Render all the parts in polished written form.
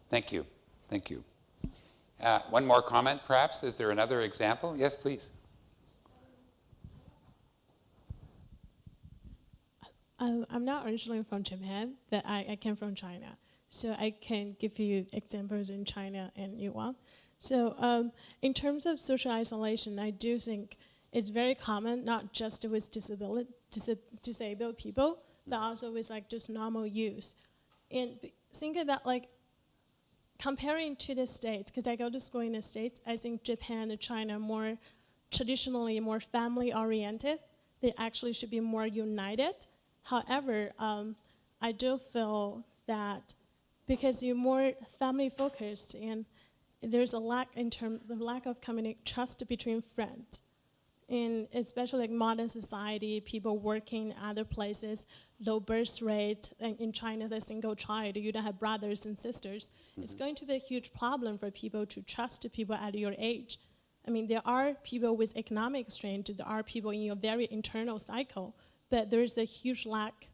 Thank you. Thank you. One more comment, perhaps. Is there another example? Yes, please. I'm not originally from Japan, but I came from China. So I can give you examples in China and Yuan. So in terms of social isolation, I do think it's very common, not just with disabled people, but also with like just normal youth. And think about like comparing to the States, because I go to school in the States, I think Japan and China are more traditionally more family oriented. They actually should be more united. However, I do feel that because you're more family focused and there's a lack the lack of trust between friends. And especially like modern society, people working in other places, low birth rate, and in China, the single child, you don't have brothers and sisters. Mm-hmm. It's going to be a huge problem for people to trust people at your age. I mean, there are people with economic strength, there are people in your very internal cycle, but there's a huge lack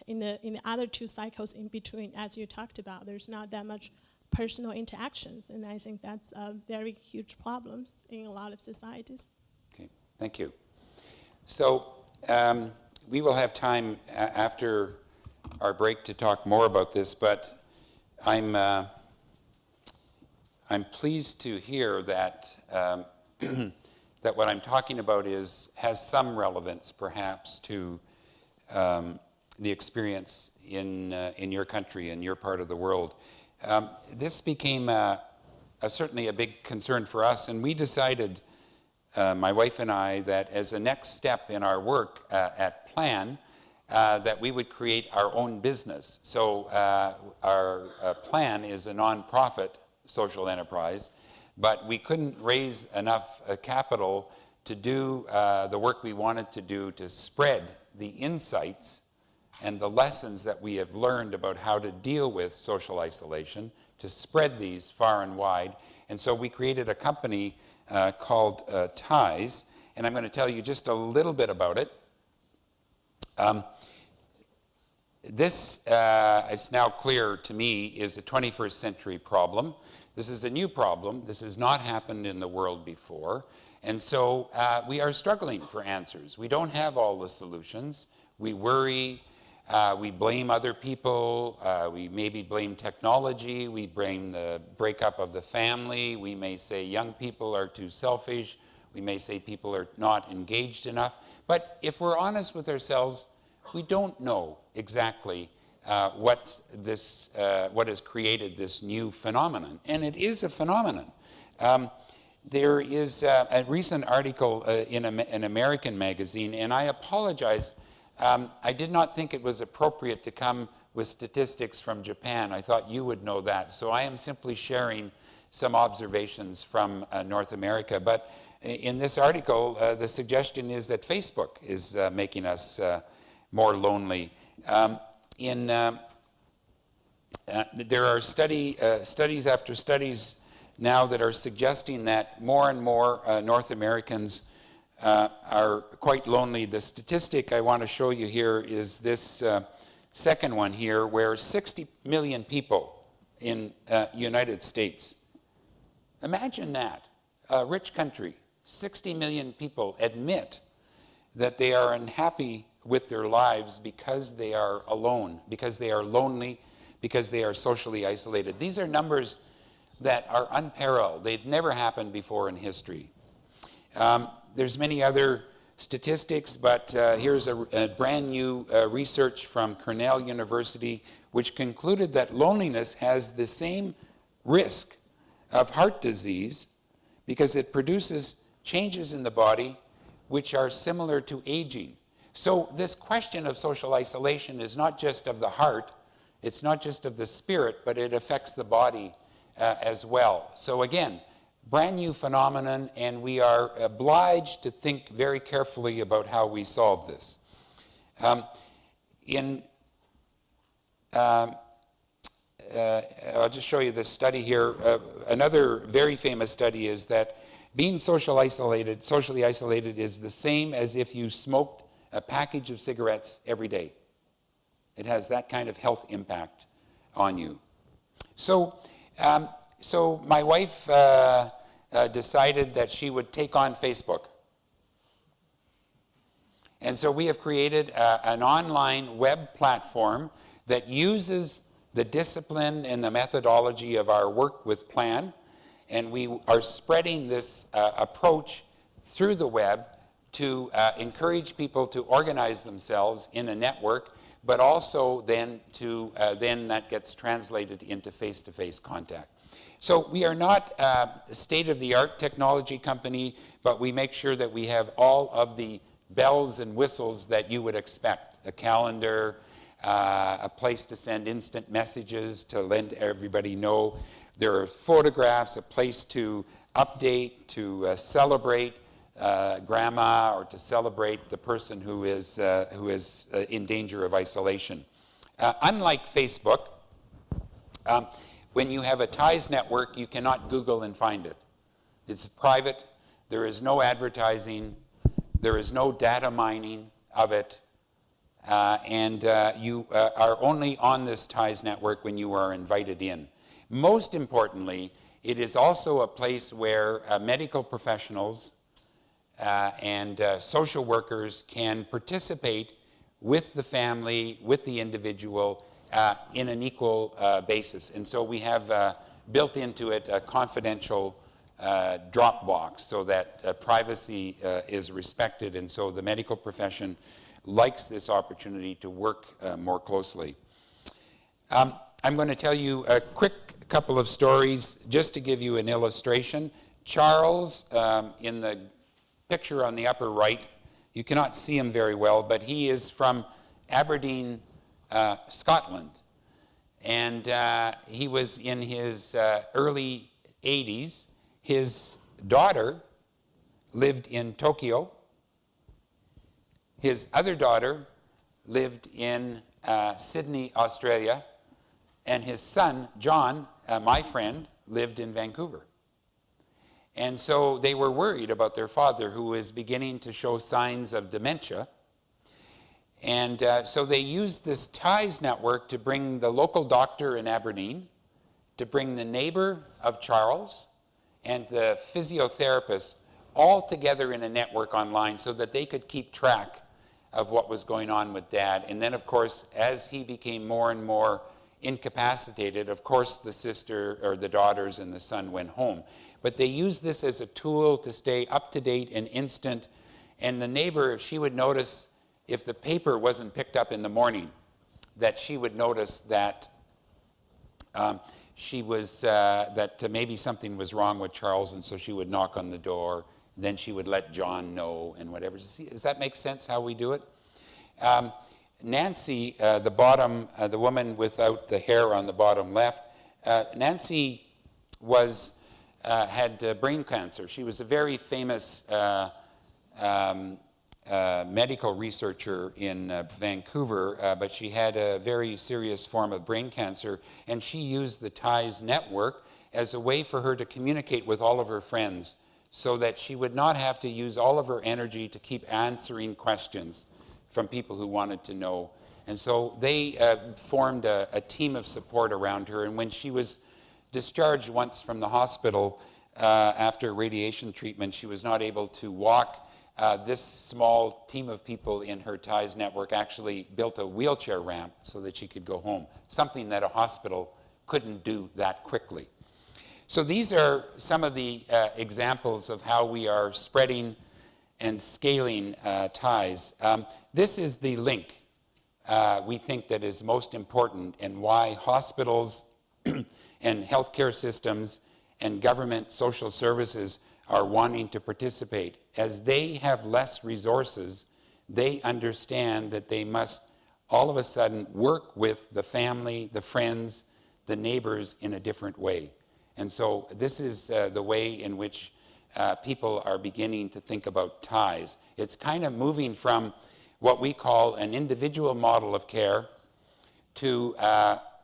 in the other two cycles in between, as you talked about. There's not that much personal interactions, and I think that's very huge problems in a lot of societies. Okay, thank you. So we will have time after our break to talk more about this, but I'm pleased to hear that that what I'm talking about has some relevance, perhaps, to the experience in your country, in your part of the world. This became certainly a big concern for us, and we decided, my wife and I, that as a next step in our work at Plan, that we would create our own business. So our Plan is a nonprofit social enterprise, but we couldn't raise enough capital to do the work we wanted to do to spread the insights and the lessons that we have learned about how to deal with social isolation, to spread these far and wide. And so we created a company called Ties, and I'm going to tell you just a little bit about it. This, it's now clear to me, is a 21st century problem. This is a new problem. This has not happened in the world before. And so we are struggling for answers. We don't have all the solutions. We worry. We blame other people. We maybe blame technology. We blame the breakup of the family. We may say young people are too selfish. We may say people are not engaged enough. But if we're honest with ourselves, we don't know exactly what has created this new phenomenon. And it is a phenomenon. There is a recent article in an American magazine, and I apologize. I did not think it was appropriate to come with statistics from Japan. I thought you would know that. So I am simply sharing some observations from North America. But in this article, the suggestion is that Facebook is making us more lonely. There are studies after studies now that are suggesting that more and more North Americans are quite lonely. The statistic I want to show you here is this second one here, where 60 million people in United States. Imagine that, a rich country, 60 million people admit that they are unhappy with their lives because they are alone, because they are lonely, because they are socially isolated. These are numbers that are unparalleled. They've never happened before in history. There's many other statistics, but here's a brand new research from Cornell University, which concluded that loneliness has the same risk of heart disease because it produces changes in the body which are similar to aging. So this question of social isolation is not just of the heart, it's not just of the spirit, but it affects the body as well. So again, brand new phenomenon, and we are obliged to think very carefully about how we solve this. I'll just show you this study here. Another very famous study is that being socially isolated is the same as if you smoked a package of cigarettes every day. It has that kind of health impact on you. So my wife decided that she would take on Facebook. And so we have created an online web platform that uses the discipline and the methodology of our work with Plan, and we are spreading this approach through the web to encourage people to organize themselves in a network, but also then then that gets translated into face-to-face contact. So we are not a state-of-the-art technology company, but we make sure that we have all of the bells and whistles that you would expect. A calendar, a place to send instant messages to let everybody know. There are photographs, a place to update, to celebrate grandma, or to celebrate the person who is in danger of isolation. Unlike Facebook, when you have a ties network, you cannot Google and find it. It's private. There is no advertising. There is no data mining of it. And you are only on this ties network when you are invited in. Most importantly, it is also a place where medical professionals and social workers can participate with the family, with the individual, in an equal basis. And so we have built into it a confidential Dropbox so that privacy is respected, and so the medical profession likes this opportunity to work more closely. I'm going to tell you a quick couple of stories just to give you an illustration. Charles, in the picture on the upper right, you cannot see him very well, but he is from Aberdeen, Scotland. And he was in his early 80s. His daughter lived in Tokyo. His other daughter lived in Sydney, Australia. And his son, John, my friend, lived in Vancouver. And so they were worried about their father, who was beginning to show signs of dementia. And so they used this ties network to bring the local doctor in Aberdeen, to bring the neighbor of Charles, and the physiotherapist all together in a network online so that they could keep track of what was going on with Dad. And then, of course, as he became more and more incapacitated, of course, the sister or the daughters and the son went home. But they used this as a tool to stay up to date and instant. And the neighbor, she would notice if the paper wasn't picked up in the morning, that she would notice that that maybe something was wrong with Charles, and so she would knock on the door. Then she would let John know and whatever. Does that make sense how we do it? Nancy, the woman without the hair on the bottom left, Nancy had brain cancer. She was a very famous medical researcher in Vancouver, but she had a very serious form of brain cancer, and she used the ties network as a way for her to communicate with all of her friends so that she would not have to use all of her energy to keep answering questions from people who wanted to know. And so they formed a team of support around her, and when she was discharged once from the hospital after radiation treatment, she was not able to walk. This small team of people in her ties network actually built a wheelchair ramp so that she could go home, something that a hospital couldn't do that quickly. So these are some of the examples of how we are spreading and scaling ties. This is the link we think that is most important, and why hospitals and healthcare systems and government social services are wanting to participate. As they have less resources, they understand that they must all of a sudden work with the family, the friends, the neighbors in a different way. And so this is the way in which people are beginning to think about ties. It's kind of moving from what we call an individual model of care to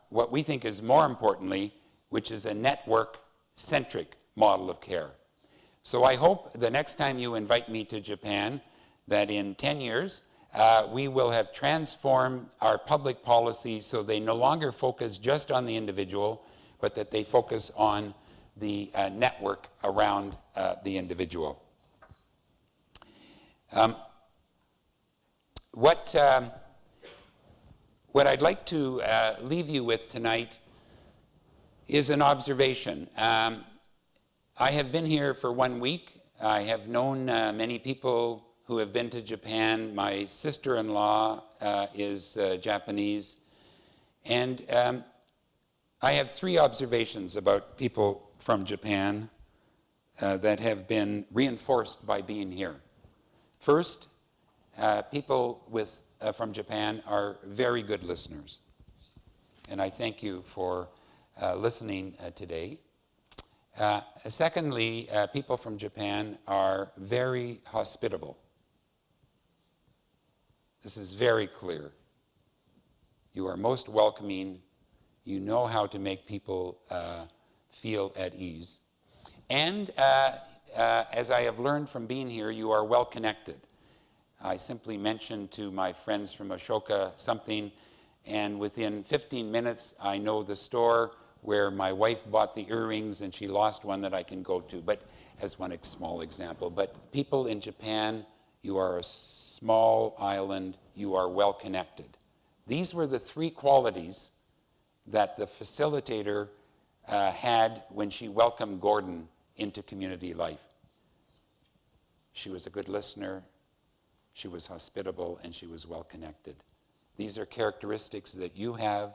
what we think is more importantly, which is a network-centric model of care. So I hope the next time you invite me to Japan, that in 10 years, we will have transformed our public policy so they no longer focus just on the individual, but that they focus on the network around the individual. What I'd like to leave you with tonight is an observation. I have been here for 1 week. I have known many people who have been to Japan. My sister-in-law is Japanese. And I have 3 observations about people from Japan that have been reinforced by being here. First, people from Japan are very good listeners. And I thank you for listening today. Secondly, people from Japan are very hospitable. This is very clear. You are most welcoming. You know how to make people feel at ease. And as I have learned from being here, you are well connected. I simply mentioned to my friends from Ashoka something, and within 15 minutes, I know the store where my wife bought the earrings and she lost one that I can go to, but as one small example. But people in Japan, you are a small island, you are well connected. These were the 3 qualities that the facilitator had when she welcomed Gordon into community life. She was a good listener, she was hospitable, and she was well connected. These are characteristics that you have,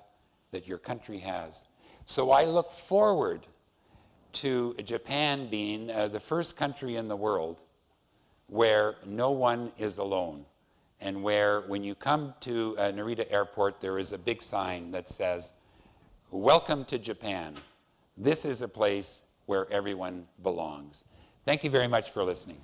that your country has. So I look forward to Japan being the first country in the world where no one is alone, and where when you come to Narita Airport, there is a big sign that says, "Welcome to Japan. This is a place where everyone belongs." Thank you very much for listening.